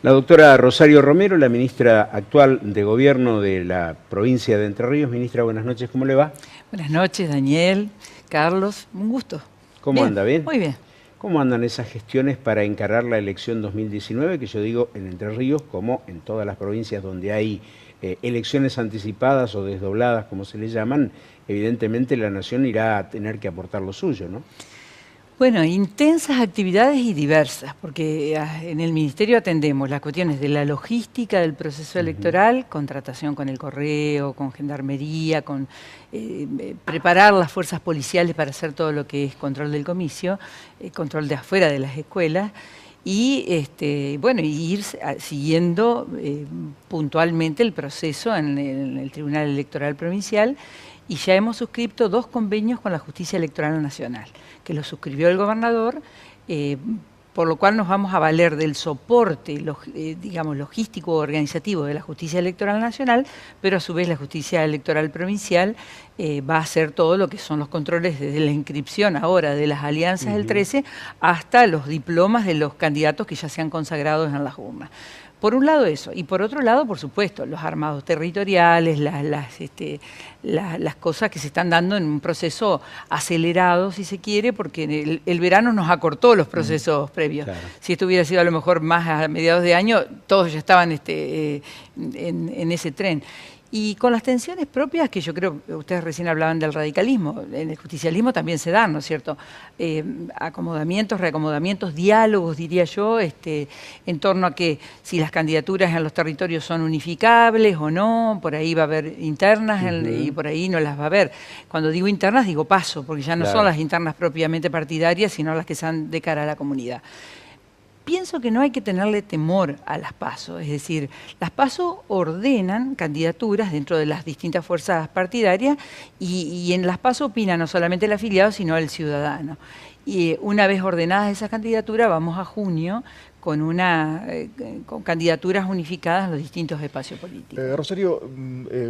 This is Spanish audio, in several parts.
La doctora Rosario Romero, la ministra actual de Gobierno de la provincia de Entre Ríos. Ministra, buenas noches, ¿cómo le va? Buenas noches, Daniel, Carlos, un gusto. ¿Cómo anda? ¿Bien? Muy bien. ¿Cómo andan esas gestiones para encarar la elección 2019? Que yo digo en Entre Ríos, como en todas las provincias donde hay elecciones anticipadas o desdobladas, como se le llaman, evidentemente la Nación irá a tener que aportar lo suyo, ¿no? Bueno, intensas actividades y diversas, porque en el Ministerio atendemos las cuestiones de la logística del proceso electoral, contratación con el correo, con gendarmería, con preparar las fuerzas policiales para hacer todo lo que es control del comicio, control de afuera de las escuelas, y bueno, y ir siguiendo puntualmente el proceso en el Tribunal Electoral Provincial. Y ya hemos suscrito 2 convenios con la Justicia Electoral Nacional, que lo suscribió el gobernador, por lo cual nos vamos a valer del soporte, digamos, logístico o organizativo de la Justicia Electoral Nacional, pero a su vez la Justicia Electoral Provincial va a hacer todo lo que son los controles desde la inscripción ahora de las alianzas del 13 hasta los diplomas de los candidatos que ya se han consagrado en las urnas. Por un lado eso, y por otro lado, por supuesto, los armados territoriales, las cosas que se están dando en un proceso acelerado, si se quiere, porque el verano nos acortó los procesos previos. Claro. Si esto hubiera sido a lo mejor más a mediados de año, todos ya estaban en ese tren. Y con las tensiones propias, que yo creo que ustedes recién hablaban del radicalismo, en el justicialismo también se dan, ¿no es cierto? Acomodamientos, reacomodamientos, diálogos, diría yo, en torno a que si las candidaturas en los territorios son unificables o no, por ahí va a haber internas y por ahí no las va a haber. Cuando digo internas, digo paso, porque ya no son las internas propiamente partidarias, sino las que sean de cara a la comunidad. Pienso que no hay que tenerle temor a las PASO, es decir, las PASO ordenan candidaturas dentro de las distintas fuerzas partidarias y en las PASO opina no solamente el afiliado, sino el ciudadano. Y una vez ordenadas esas candidaturas, vamos a junio con candidaturas unificadas en los distintos espacios políticos. Rosario,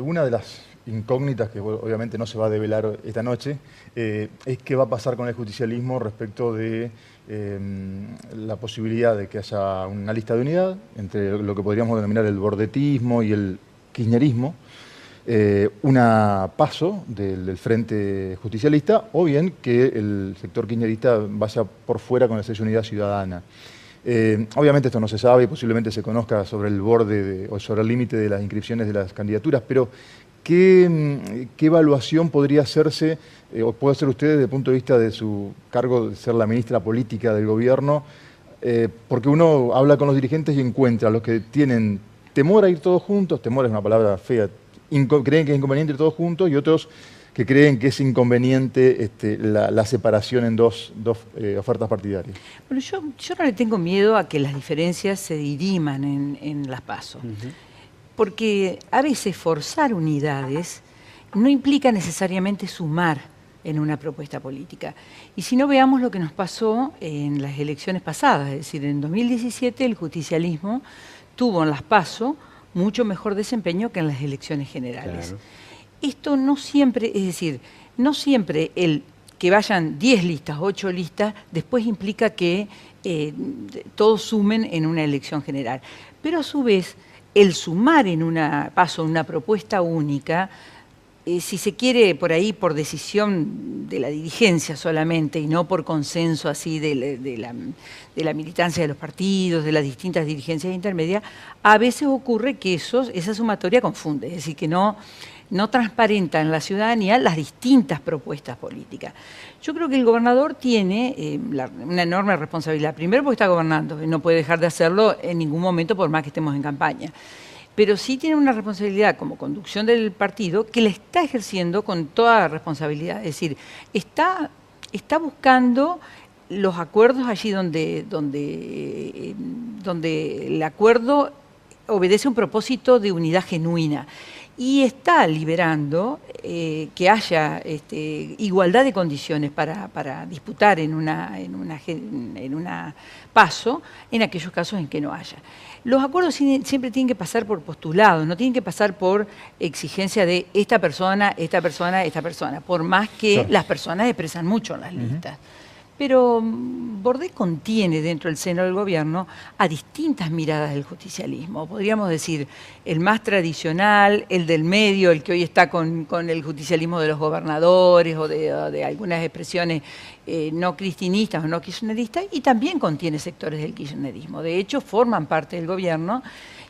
una de las incógnitas que obviamente no se va a develar esta noche es qué va a pasar con el justicialismo respecto de la posibilidad de que haya una lista de unidad entre lo que podríamos denominar el bordetismo y el kirchnerismo, una paso del Frente Justicialista, o bien que el sector kirchnerista vaya por fuera con esa unidad ciudadana. Obviamente esto no se sabe y posiblemente se conozca sobre el borde o sobre el límite de las inscripciones de las candidaturas, pero ¿qué evaluación podría hacerse o puede hacer usted desde el punto de vista de su cargo de ser la ministra política del gobierno? Porque uno habla con los dirigentes y encuentra a los que tienen temor a ir todos juntos, temor es una palabra fea, creen que es inconveniente ir todos juntos, y otros que creen que es inconveniente la separación en dos ofertas partidarias. Bueno, yo no le tengo miedo a que las diferencias se diriman en las PASO. Porque a veces forzar unidades no implica necesariamente sumar en una propuesta política. Y si no, veamos lo que nos pasó en las elecciones pasadas, es decir, en 2017 el justicialismo tuvo en las PASO mucho mejor desempeño que en las elecciones generales. Claro. Esto no siempre, es decir, no siempre el que vayan 10 listas, 8 listas, después implica que todos sumen en una elección general. Pero a su vez, el sumar en una PASO, una propuesta única, si se quiere por ahí por decisión de la dirigencia solamente y no por consenso así de la militancia de los partidos, de las distintas dirigencias intermedias, a veces ocurre que esa sumatoria confunde, es decir, que no transparenta en la ciudadanía las distintas propuestas políticas. Yo creo que el gobernador tiene una enorme responsabilidad, primero porque está gobernando y no puede dejar de hacerlo en ningún momento por más que estemos en campaña. Pero sí tiene una responsabilidad como conducción del partido que la está ejerciendo con toda responsabilidad. Es decir, está buscando los acuerdos allí donde el acuerdo obedece a un propósito de unidad genuina. Y está liberando que haya igualdad de condiciones para disputar en una PASO en aquellos casos en que no haya. Los acuerdos siempre tienen que pasar por postulados, no tienen que pasar por exigencia de esta persona, por más que las personas expresan mucho en las listas. Pero Bordet contiene dentro del seno del gobierno a distintas miradas del justicialismo. Podríamos decir el más tradicional, el del medio, el que hoy está con el justicialismo de los gobernadores o de algunas expresiones no cristinistas o no kirchneristas, y también contiene sectores del kirchnerismo. De hecho, forman parte del gobierno.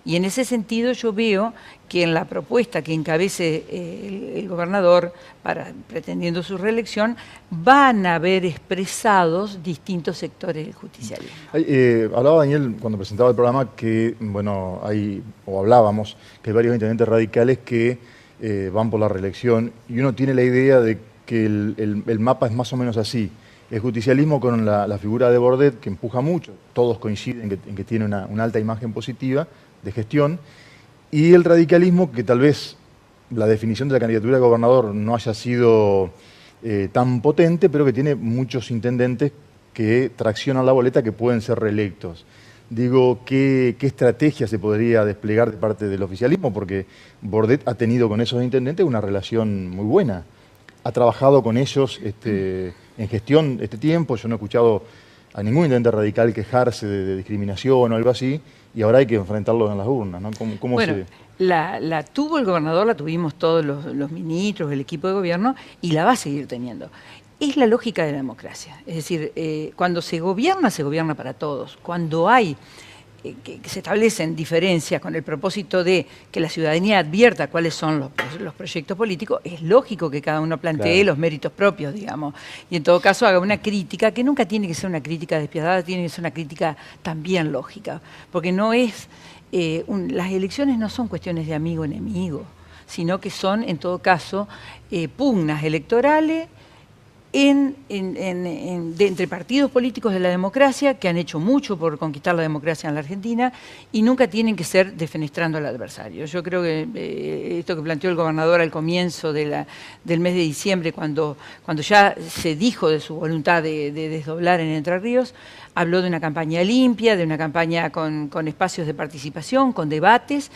Y en ese sentido yo veo que en la propuesta que encabece el gobernador pretendiendo su reelección, van a haber expresados distintos sectores del justicialismo. Hablaba Daniel cuando presentaba el programa que, bueno, hablábamos que hay varios intendentes radicales que van por la reelección y uno tiene la idea de que el mapa es más o menos así. El justicialismo con la figura de Bordet, que empuja mucho, todos coinciden en que tiene una alta imagen positiva de gestión, y el radicalismo, que tal vez la definición de la candidatura de gobernador no haya sido tan potente, pero que tiene muchos intendentes que traccionan la boleta que pueden ser reelectos. Digo, ¿qué estrategia se podría desplegar de parte del oficialismo? Porque Bordet ha tenido con esos intendentes una relación muy buena. Ha trabajado con ellos en gestión este tiempo. Yo no he escuchado a ningún intendente radical quejarse de discriminación o algo así, y ahora hay que enfrentarlo en las urnas, ¿no? Bueno, la tuvo el gobernador, la tuvimos todos los ministros, el equipo de gobierno, y la va a seguir teniendo. Es la lógica de la democracia. Es decir, cuando se gobierna para todos. Cuando hay que se establecen diferencias con el propósito de que la ciudadanía advierta cuáles son los proyectos políticos, es lógico que cada uno plantee los méritos propios, digamos, y en todo caso haga una crítica que nunca tiene que ser una crítica despiadada, tiene que ser una crítica también lógica, porque no es, las elecciones no son cuestiones de amigo-enemigo, sino que son, en todo caso, pugnas electorales entre partidos políticos de la democracia que han hecho mucho por conquistar la democracia en la Argentina y nunca tienen que ser defenestrando al adversario. Yo creo que esto que planteó el gobernador al comienzo del mes de diciembre, cuando ya se dijo de su voluntad de desdoblar en Entre Ríos, habló de una campaña limpia, de una campaña con espacios de participación, con debates.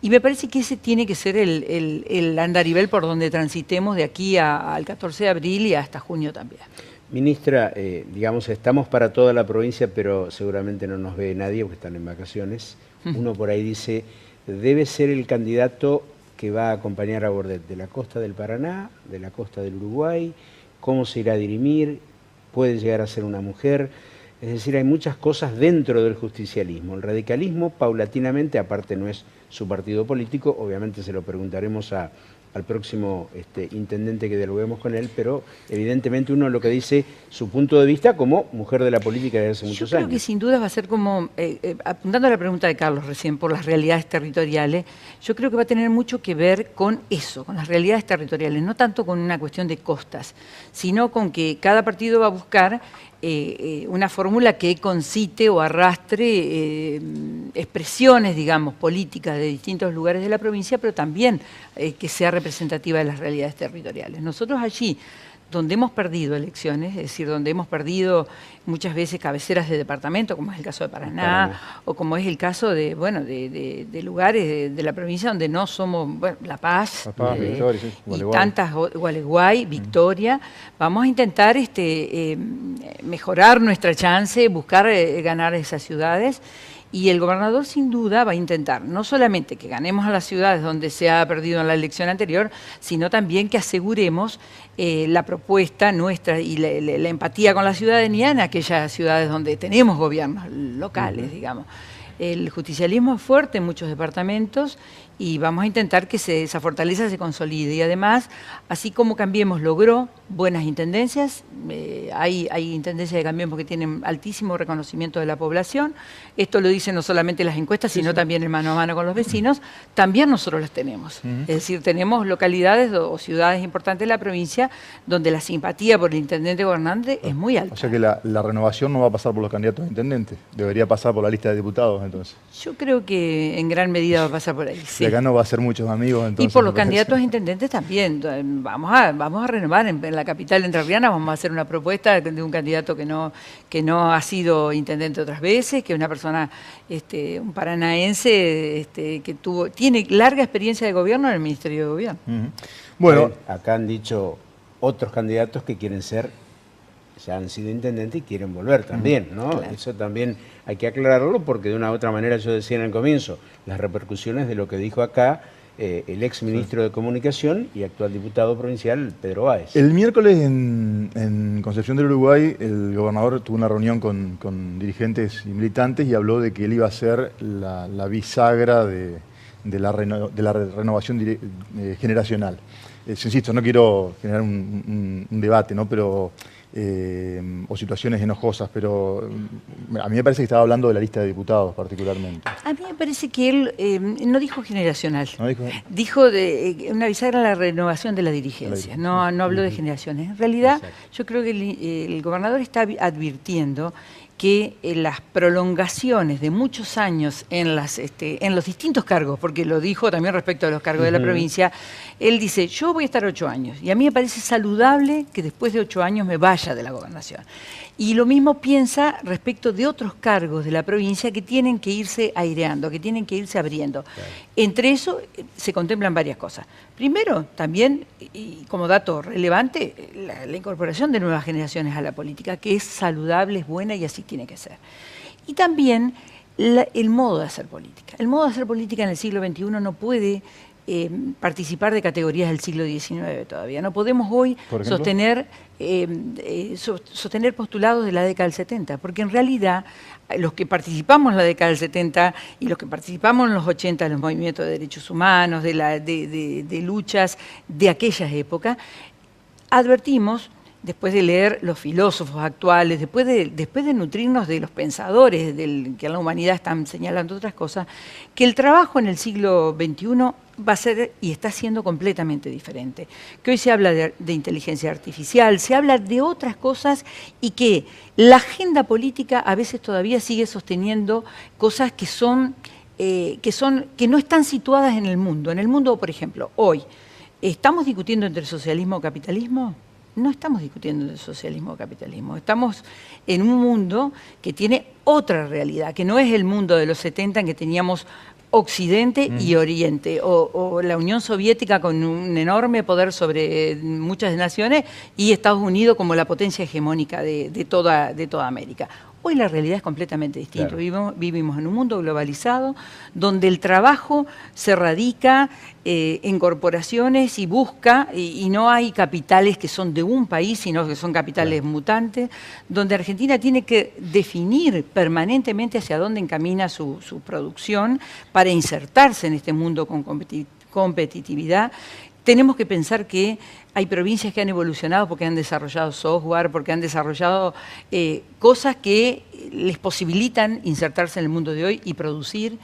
Y me parece que ese tiene que ser el andarivel por donde transitemos de aquí al 14 de abril y hasta junio también. Ministra, digamos, estamos para toda la provincia, pero seguramente no nos ve nadie porque están en vacaciones. Uno por ahí dice, debe ser el candidato que va a acompañar a Bordet de la costa del Paraná, de la costa del Uruguay, cómo se irá a dirimir, puede llegar a ser una mujer. Es decir, hay muchas cosas dentro del justicialismo. El radicalismo, paulatinamente, aparte no es su partido político, obviamente se lo preguntaremos al próximo intendente que dialoguemos con él, pero evidentemente uno lo que dice su punto de vista como mujer de la política desde hace muchos años. Yo creo que sin duda va a ser como, apuntando a la pregunta de Carlos recién por las realidades territoriales, yo creo que va a tener mucho que ver con eso, con las realidades territoriales, no tanto con una cuestión de costas, sino con que cada partido va a buscar una fórmula que concite o arrastre expresiones, digamos, políticas de distintos lugares de la provincia, pero también que sea representativa de las realidades territoriales. Nosotros allí, donde hemos perdido elecciones, es decir, donde hemos perdido muchas veces cabeceras de departamento, como es el caso de Paraná, o como es el caso de, bueno, de lugares de la provincia donde no somos, bueno, La Paz, Victoria, sí, y tantas, Gualeguay, Victoria, vamos a intentar mejorar nuestra chance, buscar ganar esas ciudades. Y el gobernador sin duda va a intentar no solamente que ganemos a las ciudades donde se ha perdido en la elección anterior, sino también que aseguremos la propuesta nuestra y la empatía con la ciudadanía en aquellas ciudades donde tenemos gobiernos locales, digamos. El justicialismo es fuerte en muchos departamentos y vamos a intentar que esa fortaleza se consolide. Y además, así como Cambiemos logró buenas intendencias, hay intendencias de Cambiemos que tienen altísimo reconocimiento de la población, esto lo dicen no solamente las encuestas, sino también el mano a mano con los vecinos, también nosotros las tenemos. Es decir, tenemos localidades o ciudades importantes de la provincia donde la simpatía por el intendente gobernante es muy alta. O sea que la renovación no va a pasar por los candidatos a intendentes, debería pasar por la lista de diputados entonces. Yo creo que en gran medida va a pasar por ahí, sí. Y acá no va a ser muchos amigos entonces. Y por los candidatos a intendentes también. Vamos a renovar en la capital entrerriana, vamos a hacer una propuesta de un candidato que no ha sido intendente otras veces, que es una persona, un paranaense que tiene larga experiencia de gobierno en el Ministerio de Gobierno. Bueno, acá han dicho otros candidatos que quieren ser ya han sido intendentes y quieren volver también, ¿no? Claro. Eso también hay que aclararlo porque de una u otra manera yo decía en el comienzo, las repercusiones de lo que dijo acá el ex ministro de Comunicación y actual diputado provincial, Pedro Báez. El miércoles en Concepción del Uruguay, el gobernador tuvo una reunión con dirigentes y militantes y habló de que él iba a ser la bisagra de la renovación generacional. Insisto, no quiero generar un debate, ¿no? Pero, o situaciones enojosas, pero a mí me parece que estaba hablando de la lista de diputados particularmente. A mí me parece que él no dijo generacional, ¿No dijo? dijo de una bisagra a la renovación de la dirigencia, no habló de generaciones. En realidad, Exacto. yo creo que el gobernador está advirtiendo que las prolongaciones de muchos años en los distintos cargos, porque lo dijo también respecto a los cargos de la provincia, él dice, yo voy a estar 8 años, y a mí me parece saludable que después de 8 años me vaya de la gobernación. Y lo mismo piensa respecto de otros cargos de la provincia que tienen que irse aireando, que tienen que irse abriendo. Claro. Entre eso se contemplan varias cosas. Primero, también, y como dato relevante, la incorporación de nuevas generaciones a la política, que es saludable, es buena y así tiene que ser. Y también el modo de hacer política. El modo de hacer política en el siglo XXI no puede participar de categorías del siglo XIX todavía. No podemos hoy sostener postulados de la década del 70, porque en realidad los que participamos en la década del 70 y los que participamos en los 80 en los movimientos de derechos humanos, de luchas de aquellas épocas, advertimos, después de leer los filósofos actuales, después de nutrirnos de los pensadores que en la humanidad están señalando otras cosas, que el trabajo en el siglo XXI va a ser y está siendo completamente diferente. Que hoy se habla de inteligencia artificial, se habla de otras cosas y que la agenda política a veces todavía sigue sosteniendo cosas que no están situadas en el mundo. En el mundo, por ejemplo, hoy, ¿estamos discutiendo entre socialismo o capitalismo? No estamos discutiendo el socialismo o capitalismo, estamos en un mundo que tiene otra realidad, que no es el mundo de los 70 en que teníamos Occidente y Oriente, o la Unión Soviética con un enorme poder sobre muchas naciones y Estados Unidos como la potencia hegemónica de toda América. Hoy la realidad es completamente distinta. Claro. Vivimos en un mundo globalizado donde el trabajo se radica en corporaciones y busca, y no hay capitales que son de un país, sino que son capitales mutantes, donde Argentina tiene que definir permanentemente hacia dónde encamina su producción para insertarse en este mundo con competitividad. Tenemos que pensar que hay provincias que han evolucionado porque han desarrollado software, porque han desarrollado cosas que les posibilitan insertarse en el mundo de hoy y producir.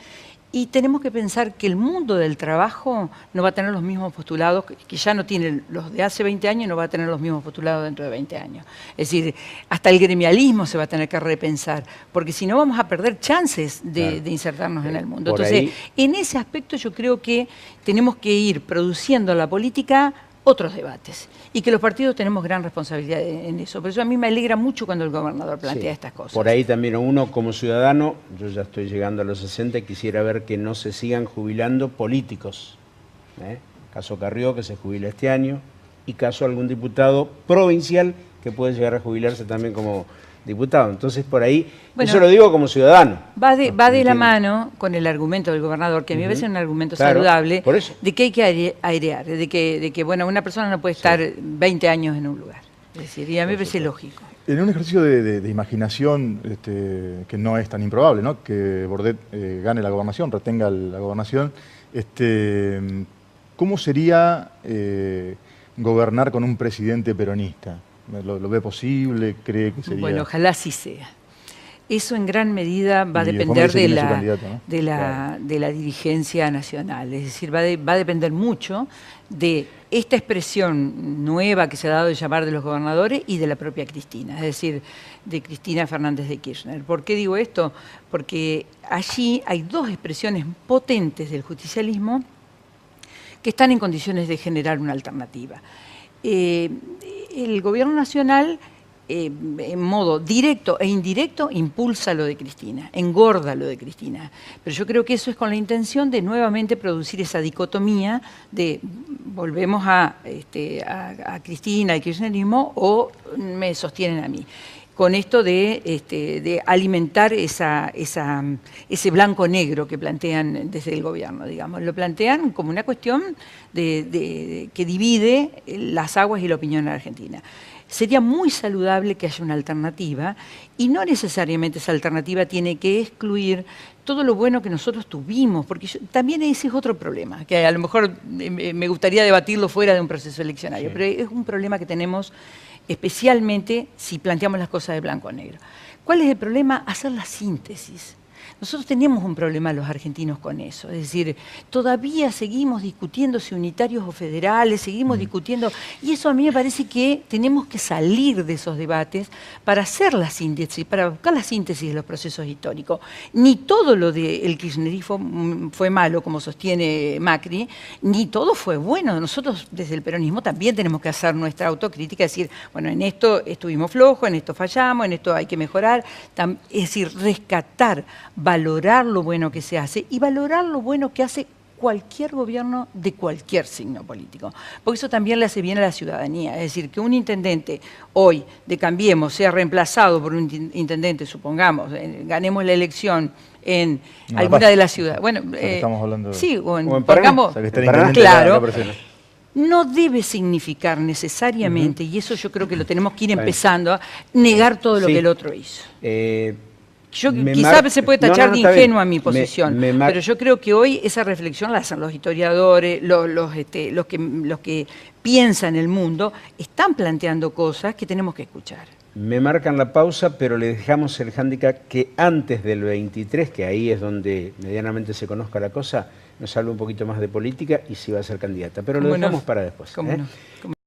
Y tenemos que pensar que el mundo del trabajo no va a tener los mismos postulados, que ya no tiene los de hace 20 años, no va a tener los mismos postulados dentro de 20 años. Es decir, hasta el gremialismo se va a tener que repensar, porque si no vamos a perder chances de insertarnos en el mundo. Entonces, en ese aspecto yo creo que tenemos que ir produciendo la política otros debates y que los partidos tenemos gran responsabilidad en eso. Por eso a mí me alegra mucho cuando el gobernador plantea estas cosas. Por ahí también uno como ciudadano, yo ya estoy llegando a los 60, quisiera ver que no se sigan jubilando políticos. Caso Carrió, que se jubila este año, y caso algún diputado provincial que puede llegar a jubilarse también como diputado. Entonces, por ahí, bueno, eso lo digo como ciudadano. Va de la mano con el argumento del gobernador, que a mí me parece un argumento saludable, de que hay que airear, de que bueno, una persona no puede estar 20 años en un lugar. Es decir, y a mí me parece lógico. En un ejercicio de imaginación que no es tan improbable, ¿no? Que Bordet gane la gobernación, retenga la gobernación, ¿cómo sería gobernar con un presidente peronista? ¿Lo ve posible? ¿Cree que sería...? Bueno, ojalá sí sea. Eso en gran medida va a depender de la dirigencia nacional. Es decir, va a depender mucho de esta expresión nueva que se ha dado de llamar de los gobernadores y de la propia Cristina, es decir, de Cristina Fernández de Kirchner. ¿Por qué digo esto? Porque allí hay dos expresiones potentes del justicialismo que están en condiciones de generar una alternativa. El gobierno nacional en modo directo e indirecto impulsa lo de Cristina, engorda lo de Cristina. Pero yo creo que eso es con la intención de nuevamente producir esa dicotomía de volvemos a Cristina, al kirchnerismo, o me sostienen a mí. Con esto de alimentar ese blanco-negro que plantean desde el gobierno, digamos. Lo plantean como una cuestión que divide las aguas y la opinión en Argentina. Sería muy saludable que haya una alternativa y no necesariamente esa alternativa tiene que excluir todo lo bueno que nosotros tuvimos, porque también ese es otro problema, que a lo mejor me gustaría debatirlo fuera de un proceso eleccionario, sí. Pero es un problema que tenemos especialmente si planteamos las cosas de blanco a negro. ¿Cuál es el problema? Hacer la síntesis. Nosotros tenemos un problema los argentinos con eso, es decir, todavía seguimos discutiendo si unitarios o federales, seguimos discutiendo, y eso a mí me parece que tenemos que salir de esos debates para hacer la síntesis, para buscar la síntesis de los procesos históricos. Ni todo lo del kirchnerismo fue malo, como sostiene Macri, ni todo fue bueno. Nosotros desde el peronismo también tenemos que hacer nuestra autocrítica, decir, bueno, en esto estuvimos flojos, en esto fallamos, en esto hay que mejorar, es decir, rescatar, valorar lo bueno que se hace y valorar lo bueno que hace cualquier gobierno de cualquier signo político. Porque eso también le hace bien a la ciudadanía. Es decir, que un intendente hoy de Cambiemos sea reemplazado por un intendente, supongamos, ganemos la elección en alguna de las ciudades. Bueno, estamos hablando de... Sí, o en pongamos, claro. No debe significar necesariamente, y eso yo creo que lo tenemos que ir empezando a negar todo lo que el otro hizo. Quizás se puede tachar de ingenua mi posición, pero yo creo que hoy esa reflexión la hacen los historiadores, los que piensan el mundo, están planteando cosas que tenemos que escuchar. Me marcan la pausa, pero le dejamos el hándicap que antes del 23, que ahí es donde medianamente se conozca la cosa, nos hable un poquito más de política y si va a ser candidata. Pero lo dejamos para después.